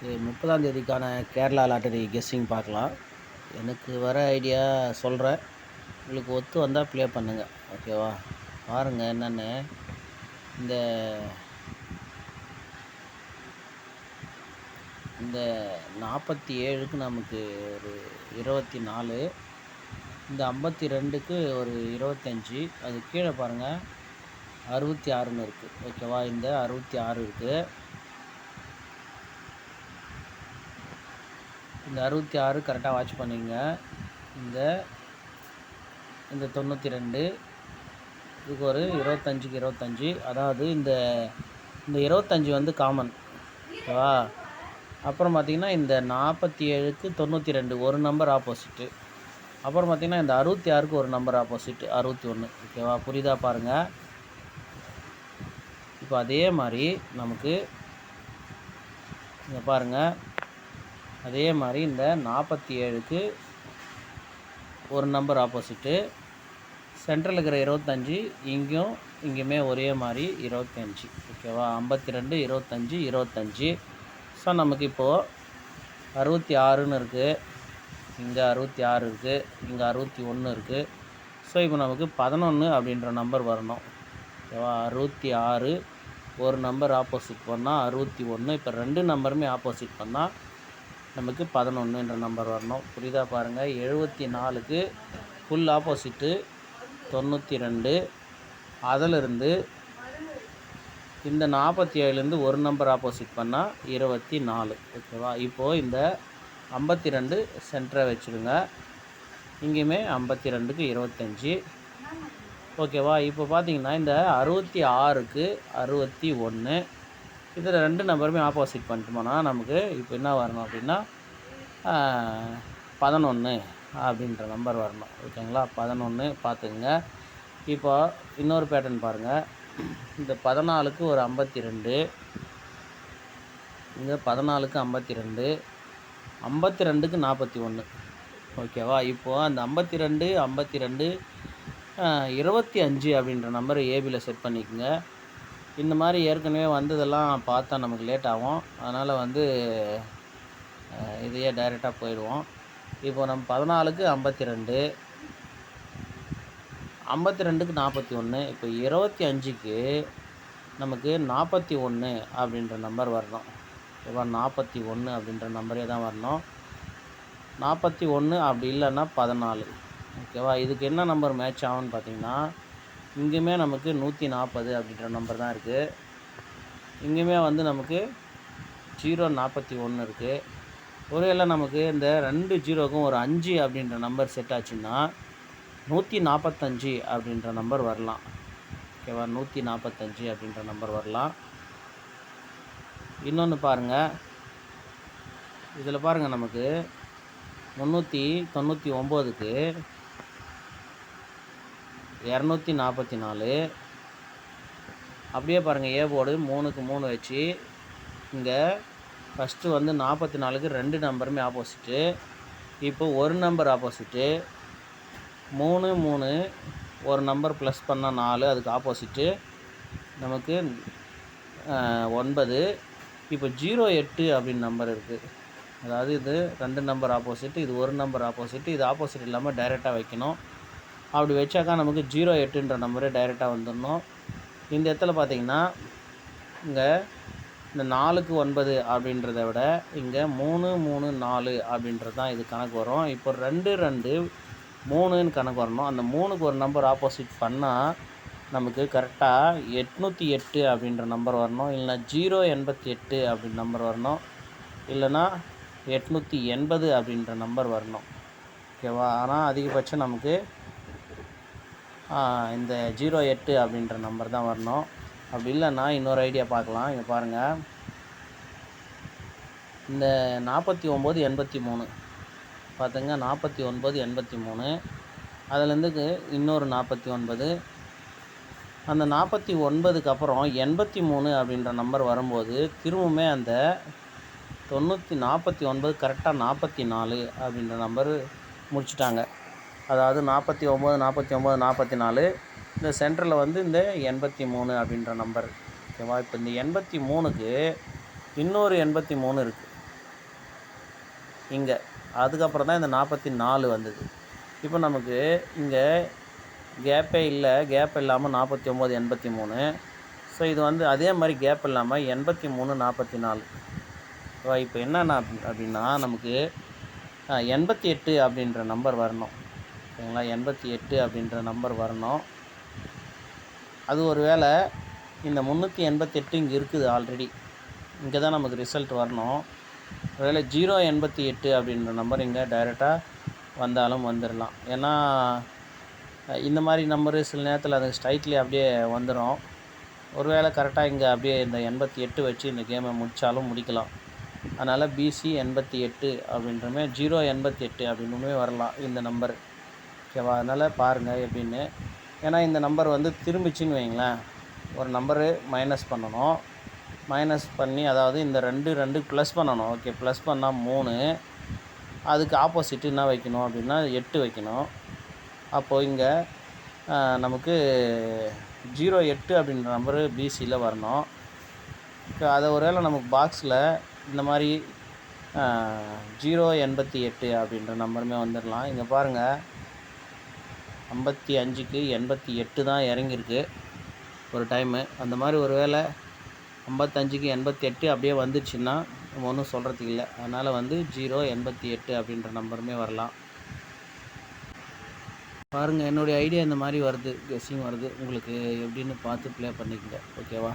இது 30ஆம் தேதிக்கான Kerala lottery guessing பார்க்கலாம். எனக்கு வர ஐடியா சொல்கிறேன். உங்களுக்கு ஒத்து வந்தால் ப்ளே பண்ணுங்கள். ஓகேவா? பாருங்கள் என்னென்னு. இந்த இந்த 47க்கு நமக்கு ஒரு 24, இந்த 52க்கு ஒரு 25, அது கீழே பாருங்கள் 66ன்னு இருக்குது. ஓகேவா? இந்த 66 இருக்குது. இந்த 66 கரெக்டாக வாட்ச் பண்ணிங்க. இந்த இந்த 92, இதுக்கு ஒரு 25க்கு 25, அதாவது இந்த இந்த 25 வந்து காமன். ஓகேவா? அப்புறம் பார்த்திங்கன்னா இந்த 47க்கு 92 ஒரு நம்பர் ஆப்போசிட்டு. அப்புறம் பார்த்திங்கன்னா இந்த 66க்கு ஒரு நம்பர் ஆப்போசிட்டு 61. ஓகேவா? புரியுதா பாருங்கள். இப்போ அதே மாதிரி நமக்கு இங்கே பாருங்கள், அதே மாதிரி இந்த 47க்கு ஒரு நம்பர் ஆப்போசிட்டு, சென்ட்ரல் இருக்கிற 25 இங்கேயுமே ஒரே மாதிரி 25. ஓகேவா? 52, 25, 25. ஸோ நமக்கு இப்போது 66ன்னு இருக்குது, இங்கே 66 இருக்குது, இங்கே 61 இருக்குது. ஸோ இப்போ நமக்கு 11 அப்படின்ற நம்பர் வரணும். ஓகேவா? 66 ஒரு நம்பர் ஆப்போசிட் பண்ணால் 61. இப்போ ரெண்டு நம்பருமே ஆப்போசிட் பண்ணால் நமக்கு 11ன்ற நம்பர் வரணும். புரியுதா பாருங்கள். 74க்கு ஃபுல் ஆப்போசிட்டு 92, அதிலிருந்து இந்த 47லேருந்து ஒரு நம்பர் ஆப்போசிட் பண்ணால் 24. ஓகேவா? இப்போது இந்த 52 சென்டரை வச்சுருங்க. இங்கேயுமே 52க்கு 25. ஓகேவா? இப்போ பார்த்தீங்கன்னா இந்த 66க்கு 61, இதில் ரெண்டு நம்பருமே ஆப்போசிட் பண்ணிட்டோம்னா நமக்கு இப்போ என்ன வரணும் அப்படின்னா 11 அப்படின்ற நம்பர் வரணும். ஓகேங்களா? 11 பார்த்துக்குங்க. இப்போ இன்னொரு பேட்டர்ன் பாருங்கள். இந்த 14க்கு ஒரு 52, இங்கே 14க்கு 52, 52க்கு 41. ஓகேவா? இப்போது அந்த 52, 52, 25 அப்படின்ற நம்பரை ஏபியில் செட் பண்ணிக்கோங்க. இந்த மாதிரி ஏற்கனவே வந்ததெல்லாம் பார்த்தா நமக்கு லேட் ஆகும். அதனால் வந்து இதையே டைரெக்டாக போயிடுவோம். இப்போ நம்ம 14க்கு 52, 52க்கு 41, இப்போ 25க்கு நமக்கு 41 அப்படின்ற நம்பர் வரணும். ஓகேவா? 41 அப்படின்ற நம்பரே தான் வரணும். 41 அப்படி இல்லைன்னா 14. ஓகேவா? இதுக்கு என்ன நம்பர் மேட்ச் ஆகும்னு பார்த்தீங்கன்னா, இங்கேயுமே நமக்கு 140 அப்படின்ற நம்பர் தான் இருக்குது. இங்கேயுமே வந்து நமக்கு 041 இருக்குது. ஒருவேளை நமக்கு இந்த 2 0க்கும் ஒரு 5 அப்படின்ற நம்பர் செட் ஆச்சுன்னா 145 அப்படின்ற நம்பர் வரலாம். ஓகேவா? 145 அப்படின்ற நம்பர் வரலாம். இன்னொன்று பாருங்கள், இதில் பாருங்கள், நமக்கு 399க்கு 244. அப்படியே பாருங்கள், ஏ போர்டு 3க்கு 3 வச்சு இங்கே ஃபஸ்ட்டு வந்து 44க்கு ரெண்டு நம்பருமே ஆப்போசிட்டு. இப்போ ஒரு நம்பர் ஆப்போசிட்டு 3 3 ஒரு நம்பர் ப்ளஸ் பண்ணால் 4, அதுக்கு ஆப்போசிட்டு நமக்கு 9. இப்போ 08 அப்படின்னு நம்பர் இருக்குது. அதாவது இது ரெண்டு நம்பர் ஆப்போசிட்டு, இது ஒரு நம்பர் ஆப்போசிட்டு. இது ஆப்போசிட் இல்லாமல் டைரெக்டாக வைக்கணும். அப்படி வச்சாக்கா நமக்கு 08ன்ற நம்பரே டைரெக்டாக வந்துடணும். இந்த இடத்துல பார்த்திங்கன்னா இங்கே இந்த 4க்கு 9 அப்படின்றத விட இங்கே 3 3 4 அப்படின்றது தான் இது கணக்கு வரும். இப்போ 2 2 3ன்னு கணக்கு வரணும். அந்த 3க்கு ஒரு நம்பர் ஆப்போசிட் பண்ணால் நமக்கு கரெக்டாக 808 அப்படின்ற நம்பர் வரணும். இல்லைனா 088 அப்படின்ற நம்பர் வரணும். இல்லைனா 880 அப்படின்ற நம்பர் வரணும். ஓகேவா? ஆனால் அதிகபட்சம் நமக்கு இந்த 08 அப்படின்ற நம்பர் தான் வரணும். அப்படி இல்லைன்னா இன்னொரு ஐடியா பார்க்கலாம். இங்கே பாருங்கள், இந்த 49 83 பார்த்துங்க. 49 83, அதுலேருந்து இன்னொரு 49. அந்த 49க்கு அப்புறம் 83 அப்படின்ற நம்பர் வரும்போது திரும்பவுமே அந்த 49 கரெக்டாக 44 அப்படின்ற நம்பர் முடிச்சுட்டாங்க. அதாவது 49 49 44, இந்த சென்டரில் வந்து இந்த 83 அப்படின்ற நம்பர். ஓகேவா? இப்போ இந்த 83க்கு இன்னொரு 83 இருக்குது. இங்கே, அதுக்கப்புறம் தான் இந்த 44 வந்தது. இப்போ நமக்கு இங்கே கேப்பே இல்லை, கேப் இல்லாமல் 49 83. ஸோ இது வந்து அதே மாதிரி கேப் இல்லாமல் 83 44. இப்போ என்னென்ன அப்படின்னா நமக்கு 88 அப்படின்ற நம்பர் வரணும். ஓகேங்களா, 88 அப்படின்ற நம்பர் வரணும். அது ஒரு வேளை இந்த 388 இங்கே இருக்குது ஆல்ரெடி, இங்கே தான் நமக்கு ரிசல்ட் வரணும். ஒருவேளை 088 அப்படின்ற நம்பர் இங்கே டைரெக்டாக வந்தாலும் வந்துடலாம். ஏன்னா இந்த மாதிரி நம்பரு சில நேரத்தில் அது ஸ்ட்ரைட்லி அப்படியே வந்துடும். ஒருவேளை கரெக்டாக இங்கே அப்படியே இந்த 88 வச்சு இந்த கேமை முடித்தாலும் முடிக்கலாம். அதனால் பிசி 88 அப்படின்றமே 088 அப்படின்னுமே வரலாம் இந்த நம்பர். ஓகேவா, அதனால் பாருங்கள் எப்படின்னு. ஏன்னா இந்த நம்பர் வந்து திரும்பிச்சின்னு வைங்களேன், ஒரு நம்பரு மைனஸ் பண்ணணும், மைனஸ் பண்ணி அதாவது இந்த 2 ப்ளஸ் பண்ணணும். ஓகே, ப்ளஸ் பண்ணால் 3, அதுக்கு ஆப்போசிட்டு என்ன வைக்கணும் அப்படின்னா 8 வைக்கணும். அப்போது இங்கே நமக்கு 08 அப்படின்ற நம்பரு பிசியில் வரணும். அதை ஒருவேளை நமக்கு பாக்ஸில் இந்த மாதிரி 088 அப்படின்ற நம்பருமே வந்துடலாம். இங்கே பாருங்கள், 55க்கு 88 தான் இறங்கியிருக்கு ஒரு டைமு. அந்த மாதிரி ஒரு வேளை 55க்கு 88 அப்படியே வந்துடுச்சுன்னா நம்ம ஒன்றும் சொல்கிறதுக்கு இல்லை. அதனால் வந்து 088 அப்படின்ற நம்பருமே வரலாம். பாருங்கள், என்னுடைய ஐடியா இந்த மாதிரி வருது, கெஸ்ஸிங் வருது. உங்களுக்கு எப்படின்னு பார்த்து ப்ளே பண்ணிக்கங்க. ஓகேவா.